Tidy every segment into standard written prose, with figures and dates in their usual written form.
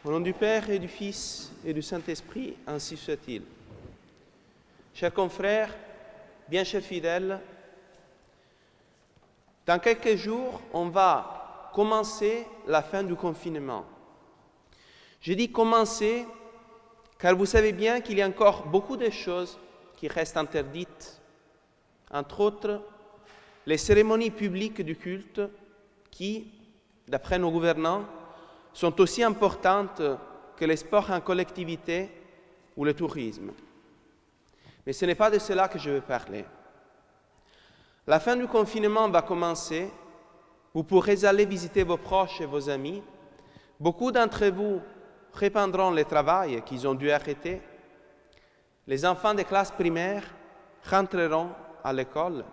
Au nom du Père et du Fils et du Saint-Esprit, ainsi soit-il. Chers confrères, bien chers fidèles, dans quelques jours, on va commencer la fin du confinement. Je dis commencer car vous savez bien qu'il y a encore beaucoup de choses qui restent interdites, entre autres les cérémonies publiques du culte qui, d'après nos gouvernants, sont aussi importantes que les sports en collectivité ou le tourisme. Mais ce n'est pas de cela que je veux parler. La fin du confinement va commencer. Vous pourrez aller visiter vos proches et vos amis. Beaucoup d'entre vous reprendront le travail qu'ils ont dû arrêter. Les enfants des classes primaires rentreront à l'école.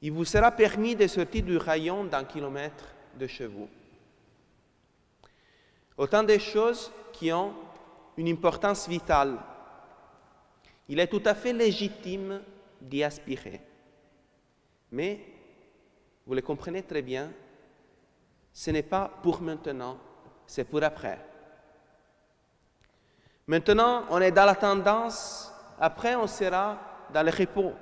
Il vous sera permis de sortir du rayon d'1 kilomètre de chez vous. Autant de choses qui ont une importance vitale. Il est tout à fait légitime d'y aspirer. Mais, vous le comprenez très bien, ce n'est pas pour maintenant, c'est pour après. Maintenant, on est dans la tendance, après on sera dans le repos.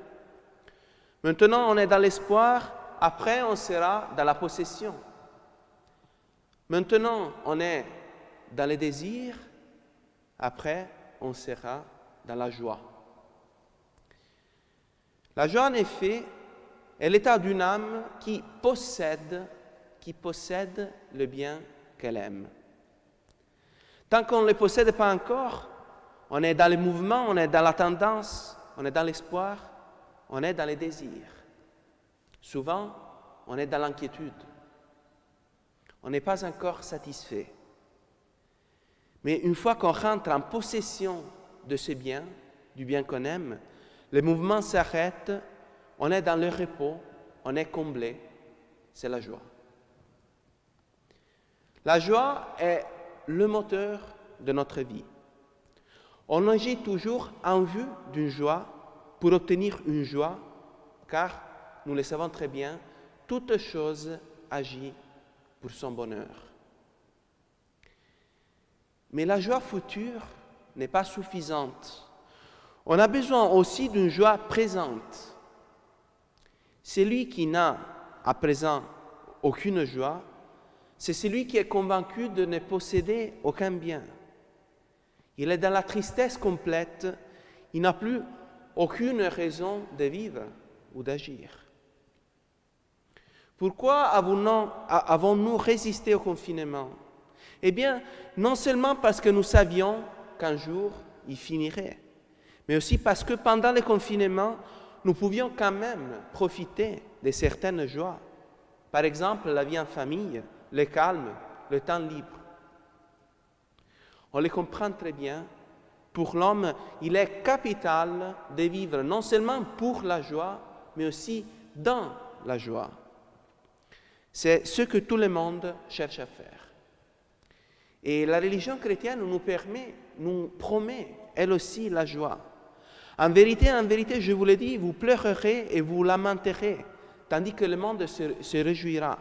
Maintenant, on est dans l'espoir, après on sera dans la possession. Maintenant, on est dans le désir, après on sera dans la joie. La joie, en effet, est l'état d'une âme qui possède le bien qu'elle aime. Tant qu'on ne le possède pas encore, on est dans le mouvement, on est dans la tendance, on est dans l'espoir, on est dans les désirs. Souvent, on est dans l'inquiétude. On n'est pas encore satisfait. Mais une fois qu'on rentre en possession de ce bien, du bien qu'on aime, le mouvement s'arrête, on est dans le repos, on est comblé, c'est la joie. La joie est le moteur de notre vie. On agit toujours en vue d'une joie pour obtenir une joie, car, nous le savons très bien, toute chose agit pour son bonheur. Mais la joie future n'est pas suffisante. On a besoin aussi d'une joie présente. Celui qui n'a à présent aucune joie, c'est celui qui est convaincu de ne posséder aucun bien. Il est dans la tristesse complète, il n'a plus aucune raison de vivre ou d'agir. Pourquoi avons-nous résisté au confinement? Eh bien, non seulement parce que nous savions qu'un jour il finirait, mais aussi parce que pendant le confinement, nous pouvions quand même profiter de certaines joies. Par exemple, la vie en famille, le calme, le temps libre. On les comprend très bien. Pour l'homme, il est capital de vivre non seulement pour la joie, mais aussi dans la joie. C'est ce que tout le monde cherche à faire. Et la religion chrétienne nous promet, elle aussi, la joie. En vérité, je vous le dis, vous pleurerez et vous lamenterez, tandis que le monde se réjouira.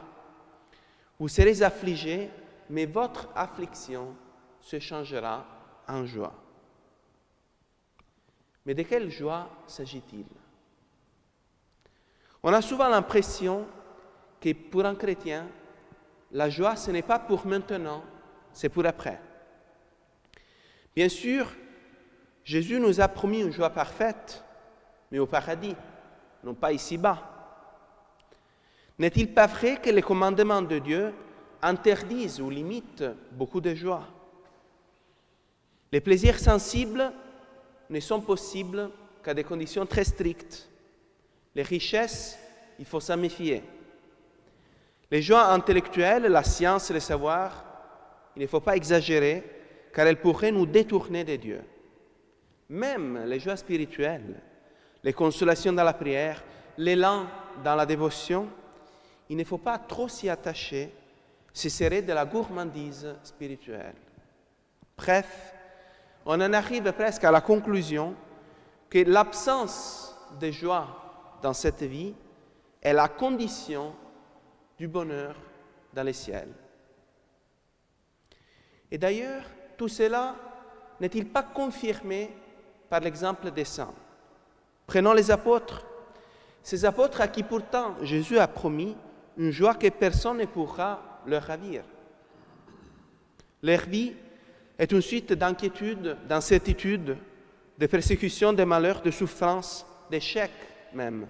Vous serez affligés, mais votre affliction se changera en joie. Mais de quelle joie s'agit-il? On a souvent l'impression que pour un chrétien, la joie, ce n'est pas pour maintenant, c'est pour après. Bien sûr, Jésus nous a promis une joie parfaite, mais au paradis, non pas ici-bas. N'est-il pas vrai que les commandements de Dieu interdisent ou limitent beaucoup de joie? Les plaisirs sensibles ne sont possibles qu'à des conditions très strictes. Les richesses, il faut s'en méfier. Les joies intellectuelles, la science et le savoir, il ne faut pas exagérer, car elles pourraient nous détourner de Dieu. Même les joies spirituelles, les consolations dans la prière, l'élan dans la dévotion, il ne faut pas trop s'y attacher, ce serait de la gourmandise spirituelle. Bref, on en arrive presque à la conclusion que l'absence de joie dans cette vie est la condition du bonheur dans les ciels. Et d'ailleurs, tout cela n'est-il pas confirmé par l'exemple des saints? Prenons les apôtres. Ces apôtres à qui pourtant Jésus a promis une joie que personne ne pourra leur ravir. Leur vie est une suite d'inquiétudes, d'incertitudes, de persécutions, de malheurs, de souffrances, d'échecs même,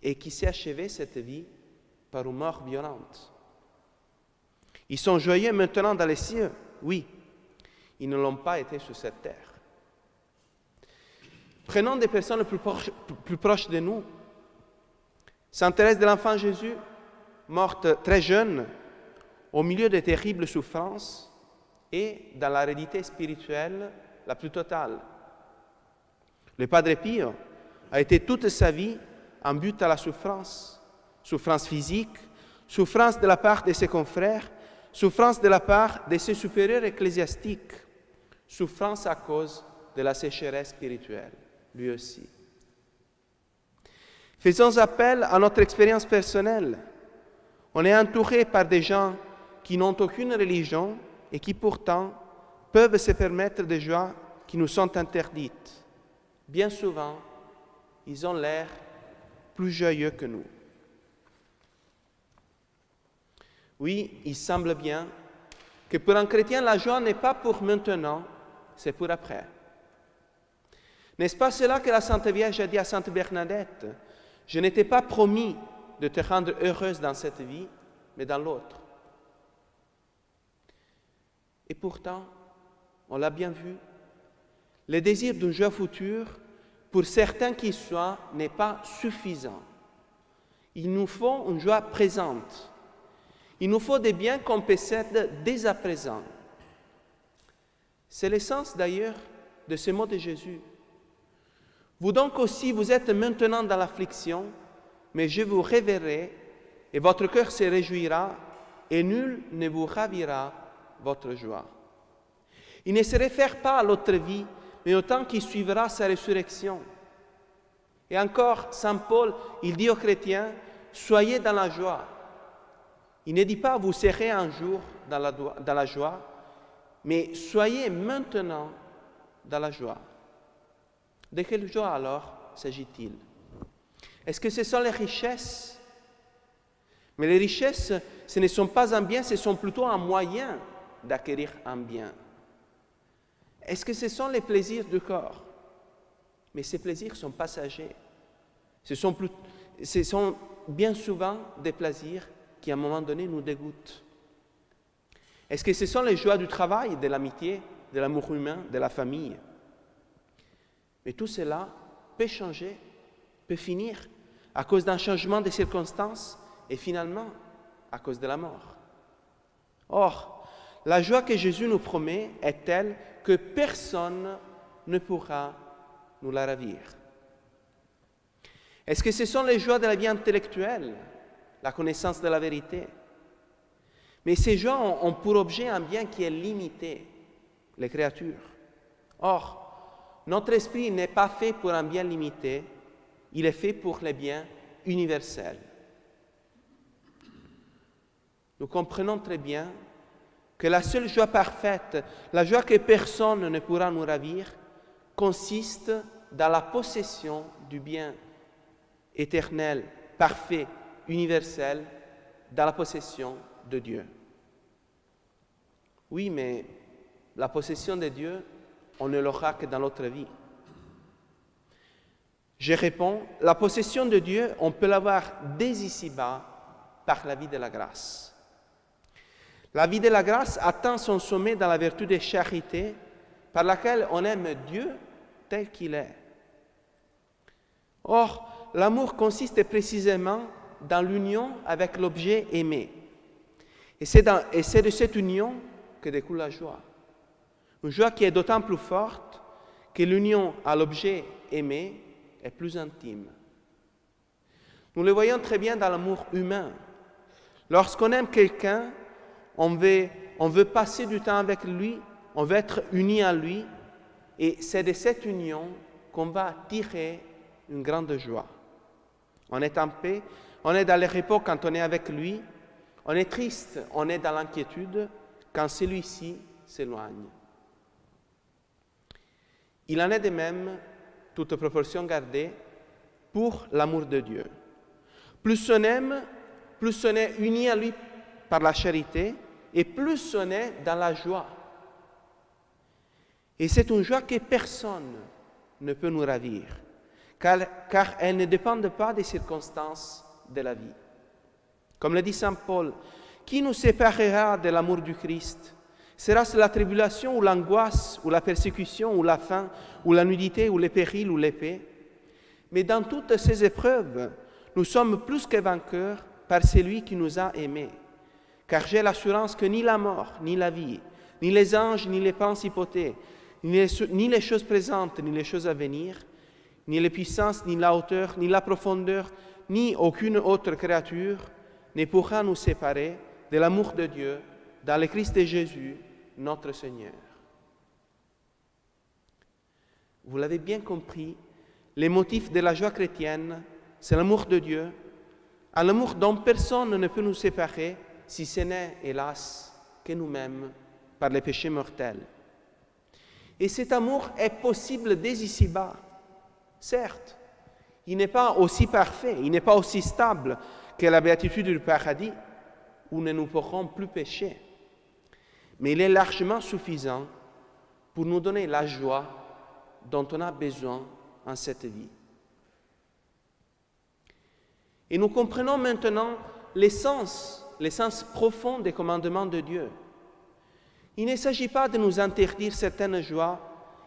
et qui s'est achevée cette vie par une mort violente. Ils sont joyeux maintenant dans les cieux, oui, ils ne l'ont pas été sur cette terre. Prenons des personnes plus proches de nous. Sainte Thérèse de l'Enfant Jésus, morte très jeune, au milieu de terribles souffrances et dans l'aridité spirituelle la plus totale. Le Padre Pio a été toute sa vie en but à la souffrance, souffrance physique, souffrance de la part de ses confrères, souffrance de la part de ses supérieurs ecclésiastiques, souffrance à cause de la sécheresse spirituelle, lui aussi. Faisons appel à notre expérience personnelle. On est entouré par des gens qui n'ont aucune religion et qui pourtant peuvent se permettre des joies qui nous sont interdites. Bien souvent, ils ont l'air plus joyeux que nous. Oui, il semble bien que pour un chrétien, la joie n'est pas pour maintenant, c'est pour après. N'est-ce pas cela que la Sainte Vierge a dit à Sainte Bernadette? Je n'étais pas promis de te rendre heureuse dans cette vie, mais dans l'autre. Et pourtant, on l'a bien vu, le désir d'une joie future, pour certains qui soient, n'est pas suffisant. Il nous faut une joie présente. Il nous faut des biens qu'on possède dès à présent. C'est l'essence d'ailleurs de ce mot de Jésus. Vous donc aussi, vous êtes maintenant dans l'affliction, mais je vous reverrai, et votre cœur se réjouira, et nul ne vous ravira votre joie. Il ne se réfère pas à l'autre vie, mais au temps qui suivra sa résurrection. Et encore, saint Paul, il dit aux chrétiens, soyez dans la joie. Il ne dit pas, vous serez un jour dans la joie, mais soyez maintenant dans la joie. De quelle joie alors s'agit-il? Est-ce que ce sont les richesses? Mais les richesses, ce ne sont pas un bien, ce sont plutôt un moyen d'acquérir un bien. Est-ce que ce sont les plaisirs du corps? Mais ces plaisirs sont passagers. Ce sont bien souvent des plaisirs qui, à un moment donné, nous dégoûtent. Est-ce que ce sont les joies du travail, de l'amitié, de l'amour humain, de la famille? Mais tout cela peut changer, peut finir à cause d'un changement de circonstances et finalement à cause de la mort. Or, la joie que Jésus nous promet est telle que personne ne pourra nous la ravir. Est-ce que ce sont les joies de la vie intellectuelle, la connaissance de la vérité? Mais ces joies ont pour objet un bien qui est limité, les créatures. Or, notre esprit n'est pas fait pour un bien limité, il est fait pour les biens universels. Nous comprenons très bien que la seule joie parfaite, la joie que personne ne pourra nous ravir, consiste dans la possession du bien éternel, parfait, universel, dans la possession de Dieu. Oui, mais la possession de Dieu, on ne l'aura que dans l'autre vie. Je réponds, la possession de Dieu, on peut l'avoir dès ici-bas par la vie de la grâce. La vie de la grâce atteint son sommet dans la vertu de charité par laquelle on aime Dieu tel qu'il est. Or, l'amour consiste précisément dans l'union avec l'objet aimé. Et c'est de cette union que découle la joie. Une joie qui est d'autant plus forte que l'union à l'objet aimé est plus intime. Nous le voyons très bien dans l'amour humain. Lorsqu'on aime quelqu'un, on veut passer du temps avec lui, on veut être uni à lui, et c'est de cette union qu'on va tirer une grande joie. On est en paix, on est dans le repos quand on est avec lui, on est triste, on est dans l'inquiétude, quand celui-ci s'éloigne. Il en est de même, toute proportion gardée, pour l'amour de Dieu. Plus on aime, plus on est uni à lui par la charité, et plus on est dans la joie. Et c'est une joie que personne ne peut nous ravir, car elle ne dépend pas des circonstances de la vie. Comme le dit saint Paul, qui nous séparera de l'amour du Christ? Sera-ce la tribulation ou l'angoisse ou la persécution ou la faim ou la nudité ou les périls ou l'épée? Mais dans toutes ces épreuves, nous sommes plus que vainqueurs par celui qui nous a aimés. Car j'ai l'assurance que ni la mort, ni la vie, ni les anges, ni les principautés, ni les choses présentes, ni les choses à venir, ni les puissances, ni la hauteur, ni la profondeur, ni aucune autre créature ne pourra nous séparer de l'amour de Dieu dans le Christ de Jésus, notre Seigneur. Vous l'avez bien compris, les motifs de la joie chrétienne, c'est l'amour de Dieu, un amour dont personne ne peut nous séparer, si ce n'est, hélas, que nous-mêmes, par les péchés mortels. Et cet amour est possible dès ici-bas. Certes, il n'est pas aussi parfait, il n'est pas aussi stable que la béatitude du paradis, où nous ne pourrons plus pécher. Mais il est largement suffisant pour nous donner la joie dont on a besoin en cette vie. Et nous comprenons maintenant l'essence profond des commandements de Dieu. Il ne s'agit pas de nous interdire certaines joies,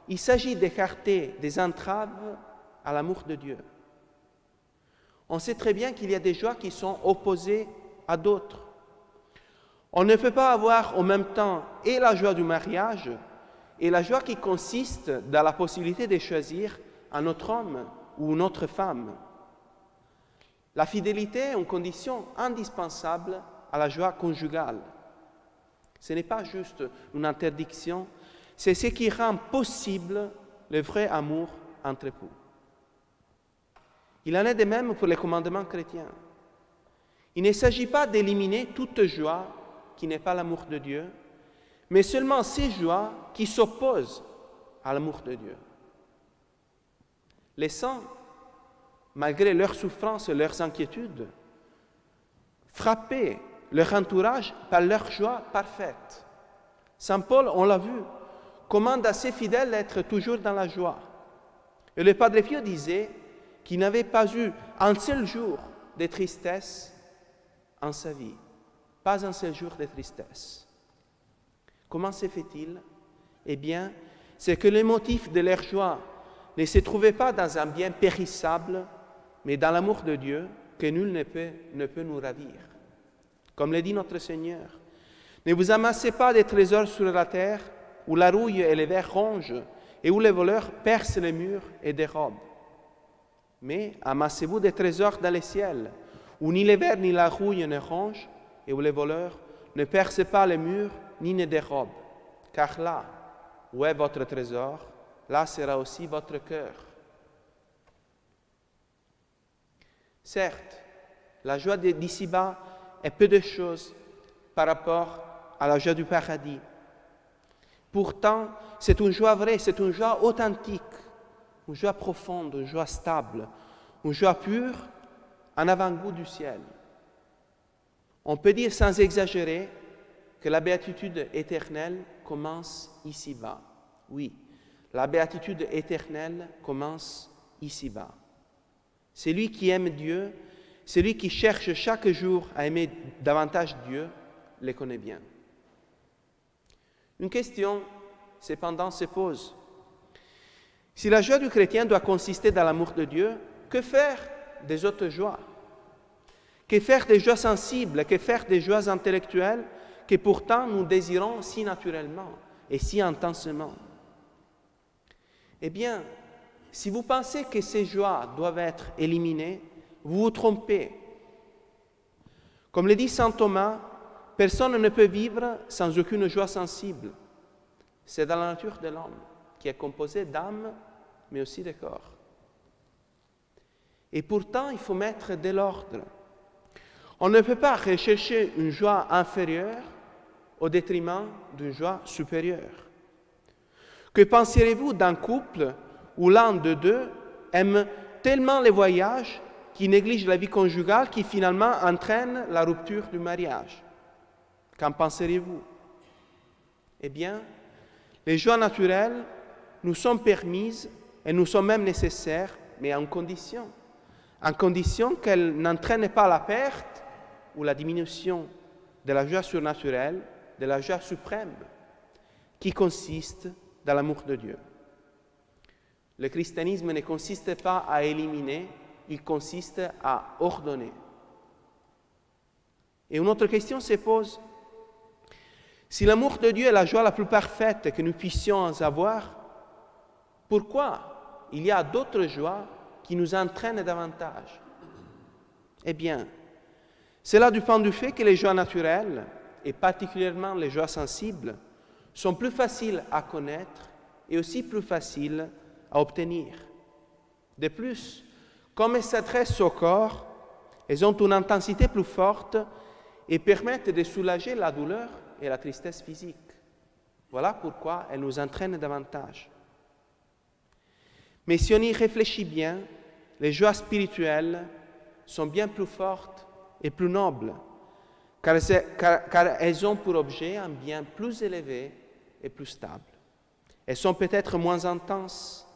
il s'agit d'écarter des entraves à l'amour de Dieu. On sait très bien qu'il y a des joies qui sont opposées à d'autres. On ne peut pas avoir en même temps et la joie du mariage et la joie qui consiste dans la possibilité de choisir un autre homme ou une autre femme. La fidélité est une condition indispensable à la joie conjugale. Ce n'est pas juste une interdiction, c'est ce qui rend possible le vrai amour entre époux. Il en est de même pour les commandements chrétiens. Il ne s'agit pas d'éliminer toute joie qui n'est pas l'amour de Dieu, mais seulement ces joies qui s'opposent à l'amour de Dieu. Les saints, malgré leurs souffrances et leurs inquiétudes, frappaient leur entourage par leur joie parfaite. Saint Paul, on l'a vu, commande à ses fidèles d'être toujours dans la joie. Et le Padre Pio disait qu'il n'avait pas eu un seul jour de tristesse en sa vie. Pas un seul jour de tristesse. Comment se fait-il? Eh bien, c'est que le motif de leur joie ne se trouvait pas dans un bien périssable, mais dans l'amour de Dieu que nul ne peut nous ravir. Comme le dit notre Seigneur, ne vous amassez pas des trésors sur la terre, où la rouille et les vers rongent, et où les voleurs percent les murs et dérobent. Mais amassez-vous des trésors dans les ciels, où ni les vers ni la rouille ne rongent, et où les voleurs ne percent pas les murs ni ne dérobent. Car là où est votre trésor, là sera aussi votre cœur. Certes, la joie d'ici-bas est peu de choses par rapport à la joie du paradis. Pourtant, c'est une joie vraie, c'est une joie authentique, une joie profonde, une joie stable, une joie pure, en avant-goût du ciel. On peut dire sans exagérer que la béatitude éternelle commence ici-bas. Oui, la béatitude éternelle commence ici-bas. Celui qui aime Dieu, celui qui cherche chaque jour à aimer davantage Dieu, le connaît bien. Une question, cependant, se pose. Si la joie du chrétien doit consister dans l'amour de Dieu, que faire des autres joies? Que faire des joies sensibles? Que faire des joies intellectuelles que pourtant nous désirons si naturellement et si intensément? Eh bien, si vous pensez que ces joies doivent être éliminées, vous vous trompez. Comme le dit saint Thomas, personne ne peut vivre sans aucune joie sensible. C'est dans la nature de l'homme, qui est composée d'âme, mais aussi de corps. Et pourtant, il faut mettre de l'ordre. On ne peut pas rechercher une joie inférieure au détriment d'une joie supérieure? Que penserez-vous d'un couple où l'un de deux aime tellement les voyages qu'il néglige la vie conjugale qui finalement entraîne la rupture du mariage? Qu'en penserez-vous? Eh bien, les joies naturelles nous sont permises et nous sont même nécessaires, mais en condition qu'elles n'entraînent pas la perte ou la diminution de la joie surnaturelle, de la joie suprême, qui consiste dans l'amour de Dieu. Le christianisme ne consiste pas à éliminer, il consiste à ordonner. Et une autre question se pose. Si l'amour de Dieu est la joie la plus parfaite que nous puissions avoir, pourquoi il y a d'autres joies qui nous entraînent davantage? Eh bien, cela dépend du fait que les joies naturelles, et particulièrement les joies sensibles, sont plus faciles à connaître et aussi plus faciles à obtenir. De plus, comme elles s'adressent au corps, elles ont une intensité plus forte et permettent de soulager la douleur et la tristesse physique. Voilà pourquoi elles nous entraînent davantage. Mais si on y réfléchit bien, les joies spirituelles sont bien plus fortes et plus nobles, car elles ont pour objet un bien plus élevé et plus stable. Elles sont peut-être moins intenses,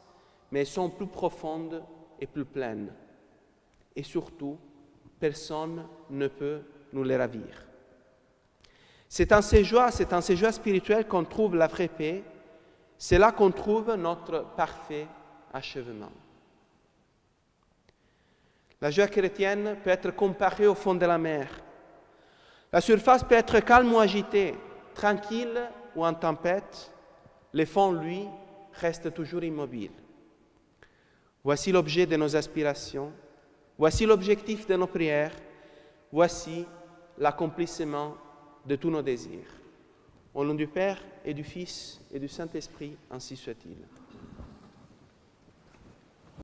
mais elles sont plus profondes et plus pleines. Et surtout, personne ne peut nous les ravir. C'est en ces joies spirituelles qu'on trouve la vraie paix, c'est là qu'on trouve notre parfait achèvement. La joie chrétienne peut être comparée au fond de la mer. La surface peut être calme ou agitée, tranquille ou en tempête. Le fond, lui, reste toujours immobile. Voici l'objet de nos aspirations, voici l'objectif de nos prières, voici l'accomplissement de tous nos désirs. Au nom du Père et du Fils et du Saint-Esprit, ainsi soit-il.